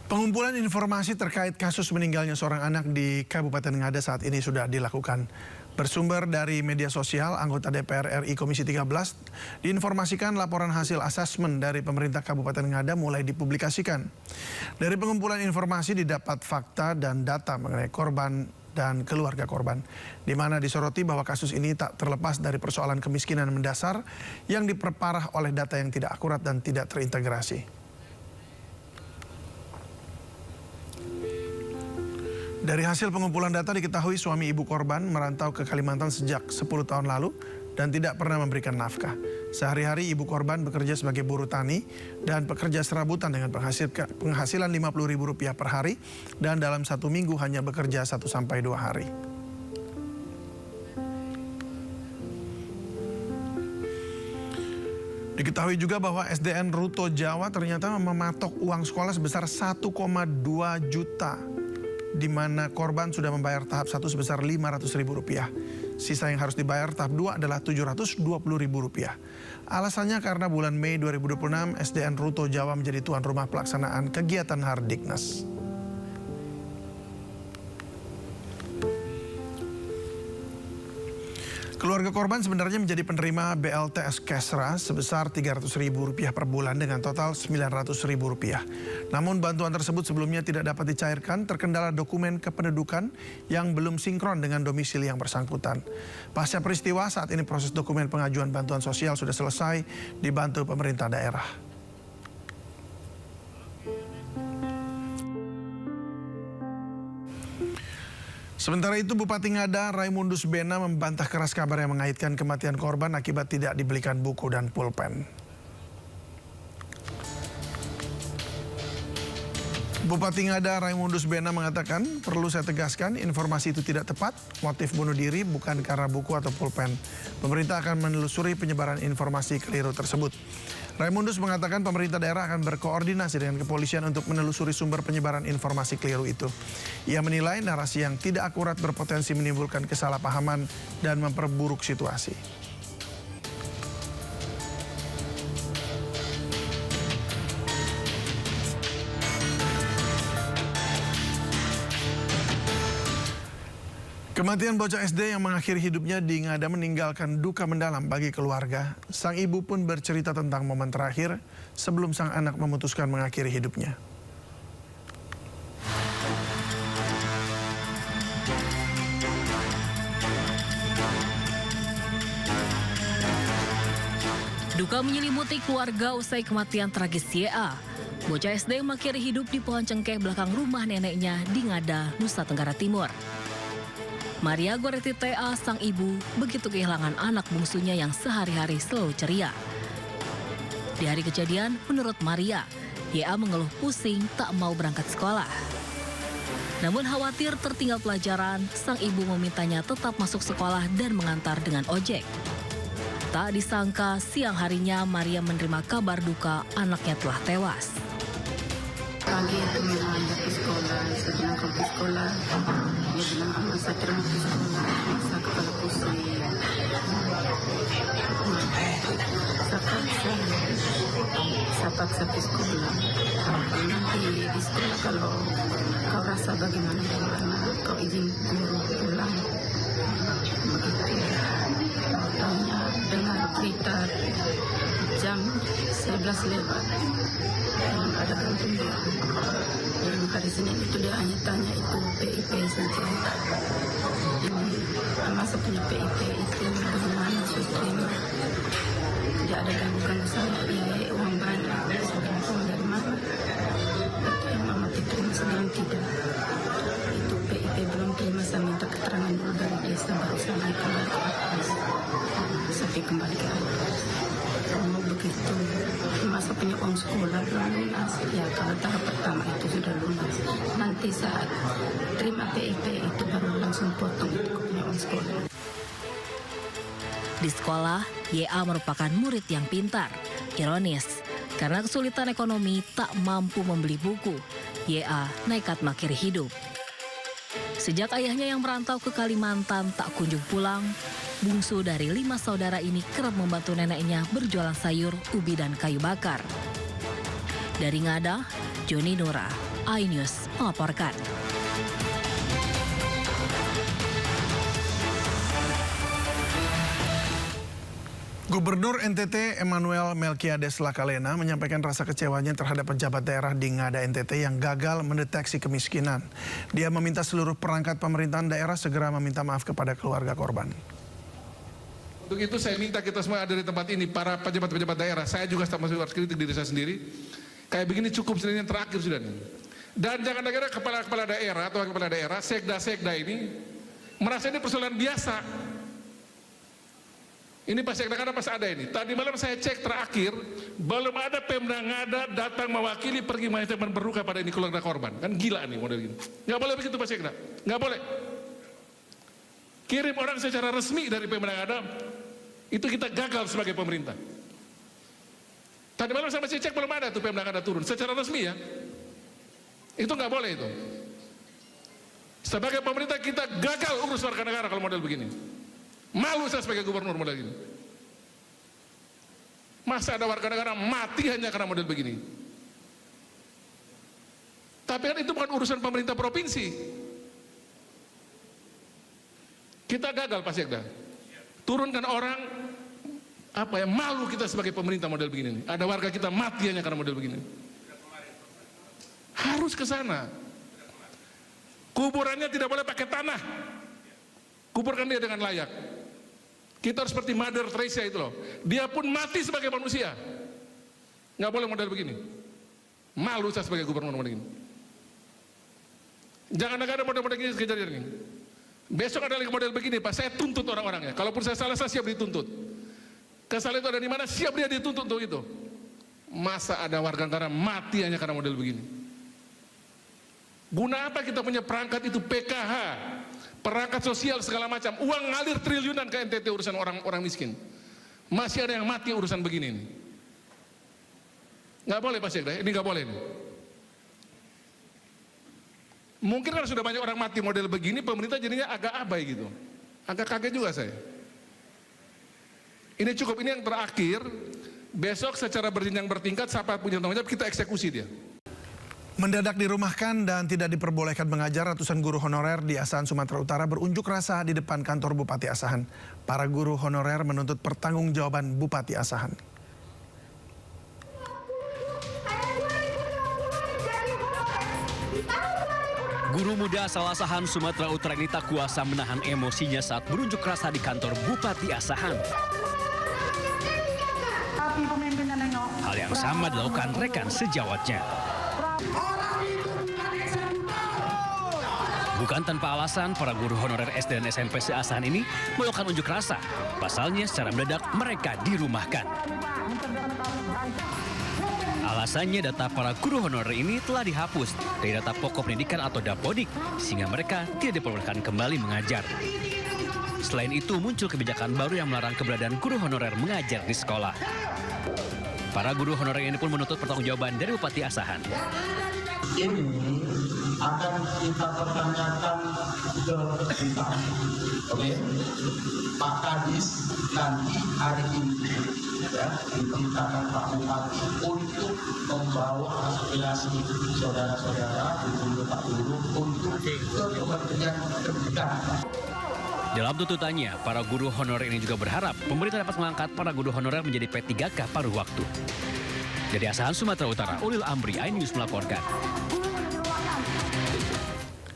Pengumpulan informasi terkait kasus meninggalnya seorang anak di Kabupaten Ngada saat ini sudah dilakukan. Bersumber dari media sosial, anggota DPR RI Komisi 13 diinformasikan laporan hasil asesmen dari pemerintah Kabupaten Ngada mulai dipublikasikan. Dari pengumpulan informasi didapat fakta dan data mengenai korban dan keluarga korban, di mana disoroti bahwa kasus ini tak terlepas dari persoalan kemiskinan mendasar yang diperparah oleh data yang tidak akurat dan tidak terintegrasi. Dari hasil pengumpulan data diketahui suami ibu korban merantau ke Kalimantan sejak 10 tahun lalu dan tidak pernah memberikan nafkah. Sehari-hari ibu korban bekerja sebagai buruh tani dan pekerja serabutan dengan penghasilan Rp50.000 per hari dan dalam satu minggu hanya bekerja 1-2 hari. Diketahui juga bahwa SDN Ruto Jawa ternyata mematok uang sekolah sebesar 1,2 juta. Di mana korban sudah membayar tahap 1 sebesar Rp500.000. Sisa yang harus dibayar tahap 2 adalah Rp720.000. Alasannya karena bulan Mei 2026 SDN Ruto Jawa menjadi tuan rumah pelaksanaan kegiatan Hardiknas. Keluarga korban sebenarnya menjadi penerima BLTS Kesra sebesar Rp300.000 per bulan dengan total Rp900.000. Namun bantuan tersebut sebelumnya tidak dapat dicairkan terkendala dokumen kependudukan yang belum sinkron dengan domisili yang bersangkutan. Pasca peristiwa saat ini proses dokumen pengajuan bantuan sosial sudah selesai dibantu pemerintah daerah. Sementara itu, Bupati Ngada Raimundus Bena membantah keras kabar yang mengaitkan kematian korban akibat tidak dibelikan buku dan pulpen. Bupati Ngada Raimundus Bena mengatakan, perlu saya tegaskan, informasi itu tidak tepat, motif bunuh diri bukan karena buku atau pulpen. Pemerintah akan menelusuri penyebaran informasi keliru tersebut. Raimundus mengatakan pemerintah daerah akan berkoordinasi dengan kepolisian untuk menelusuri sumber penyebaran informasi keliru itu. Ia menilai narasi yang tidak akurat berpotensi menimbulkan kesalahpahaman dan memperburuk situasi. Kematian bocah SD yang mengakhiri hidupnya di Ngada meninggalkan duka mendalam bagi keluarga. Sang ibu pun bercerita tentang momen terakhir sebelum sang anak memutuskan mengakhiri hidupnya. Duka menyelimuti keluarga usai kematian tragis YA. Bocah SD yang mengakhiri hidup di pohon cengkeh belakang rumah neneknya di Ngada, Nusa Tenggara Timur. Maria Goretti TA, sang ibu, begitu kehilangan anak bungsunya yang sehari-hari selalu ceria. Di hari kejadian, menurut Maria, YA mengeluh pusing tak mau berangkat sekolah. Namun khawatir tertinggal pelajaran, sang ibu memintanya tetap masuk sekolah dan mengantar dengan ojek. Tak disangka, siang harinya Maria menerima kabar duka anaknya telah tewas. Pagi itu mengantar ke sekolah, setelah ke sekolah, dia bilang, "Ama, saya terima ke sekolah, saya kepala pusing." Saya paksa ke sekolah. Nanti di sekolah kalau kau rasa bagaimana, kau izin guru pulang. Begitu. Tahunya dengar berita jam 11 lewat. Belum ada kantin dia. Jadi hari Senin itu dia hanya tanya itu PIP saja. Ini masa punya PIP itu bagaimana sistemnya. Tidak ada gangguan saya, ya uang banyak. Sekarang uang dari mana? Itu yang mama terima, sedang tidak. Itu PIP belum terima, saya minta keterangan dulu dari desa, baru saya kembali ke atas. Sampai kembali ke atas. Mau begitu, masa punya uang sekolah belum lunas. Ya kalau tahap pertama itu sudah lunas. Nanti saat terima PIP itu baru langsung potong itu punya uang sekolah. Di sekolah, YA merupakan murid yang pintar. Ironis, karena kesulitan ekonomi tak mampu membeli buku, YA nekat mengakhiri hidup. Sejak ayahnya yang merantau ke Kalimantan tak kunjung pulang, bungsu dari 5 saudara ini kerap membantu neneknya berjualan sayur, ubi, dan kayu bakar. Dari Ngada, Joni Nura. iNews melaporkan. Gubernur NTT Emmanuel Melkiades Lakalena menyampaikan rasa kecewanya terhadap pejabat daerah di Ngada NTT yang gagal mendeteksi kemiskinan. Dia meminta seluruh perangkat pemerintahan daerah segera meminta maaf kepada keluarga korban. Untuk itu saya minta kita semua ada di tempat ini, para pejabat-pejabat daerah, saya juga harus kritik diri saya sendiri. Kayak begini cukup sebenarnya yang terakhir sudah nih. Dan jangan kira kepala-kepala daerah atau kepala daerah, sekda-sekda ini merasa ini persoalan biasa. Ini pas sekda pas ada ini. Tadi malam saya cek terakhir, belum ada Pemda Ngada datang mewakili pergi menyampaikan berduka pada ini keluarga korban. Kan gila nih model gini. Nggak boleh begitu Pak Sekda, nggak boleh. Kirim orang secara resmi dari Pemda Ngada, itu kita gagal sebagai pemerintah. Tadi malam saya masih cek belum ada tuh Pemda Ngada turun secara resmi ya. Itu nggak boleh itu. Sebagai pemerintah kita gagal urus warga negara kalau model begini. Malu saya sebagai gubernur model ini. Masa ada warga negara mati hanya karena model begini. Tapi kan itu bukan urusan pemerintah provinsi. Kita gagal Pak Sekda. Turunkan orang, malu kita sebagai pemerintah model begini. Ada warga kita mati hanya karena model begini. Harus ke sana. Kuburannya tidak boleh pakai tanah. Kuburkan dia dengan layak. Kita harus seperti Mother Teresa itu loh. Dia pun mati sebagai manusia. Nggak boleh model begini. Malu saya sebagai gubernur model begini. Jangan ada model-model gini kejadian ini. Besok ada lagi model begini Pak, saya tuntut orang-orangnya. Kalaupun saya salah, saya siap dituntut. Kesalahan itu ada di mana, siap dia dituntut untuk itu. Masa ada warga negara mati hanya karena model begini. Guna apa kita punya perangkat itu PKH, perangkat sosial segala macam, uang ngalir triliunan ke NTT urusan orang miskin. Masih ada yang mati urusan begini nih. Nggak boleh Pak Sekda, ini nggak boleh nih. Mungkin karena sudah banyak orang mati model begini, pemerintah jadinya agak abai gitu. Agak kaget juga saya. Ini cukup, ini yang terakhir. Besok secara berjenjang bertingkat, siapa punya tanggung jawab, kita eksekusi dia. Mendadak dirumahkan dan tidak diperbolehkan mengajar, ratusan guru honorer di Asahan Sumatera Utara berunjuk rasa di depan kantor Bupati Asahan. Para guru honorer menuntut pertanggungjawaban Bupati Asahan. Guru muda asal Asahan Sumatera Utara ini tak kuasa menahan emosinya saat berunjuk rasa di kantor Bupati Asahan. Hal yang sama dilakukan rekan sejawatnya. Bukan tanpa alasan, para guru honorer SD dan SMP se-Asahan ini melakukan unjuk rasa. Pasalnya secara mendadak mereka dirumahkan. Alasannya data para guru honorer ini telah dihapus dari data pokok pendidikan atau Dapodik, sehingga mereka tidak diperbolehkan kembali mengajar. Selain itu muncul kebijakan baru yang melarang keberadaan guru honorer mengajar di sekolah. Para guru honorer ini pun menuntut pertanggungjawaban dari Bupati Asahan. Ini akan kita pertanyakan ke kita, oke? Pak Kadis nanti hari ini ya diperintahkan Pak Bupati untuk membawa aspirasi saudara-saudara guru Pak Guru untuk ke Kementerian Pendidikan. Dalam tuntutannya, para guru honorer ini juga berharap pemerintah dapat mengangkat para guru honorer menjadi P3K paruh waktu. Dari Asahan Sumatera Utara, Ulil Amri, iNews melaporkan.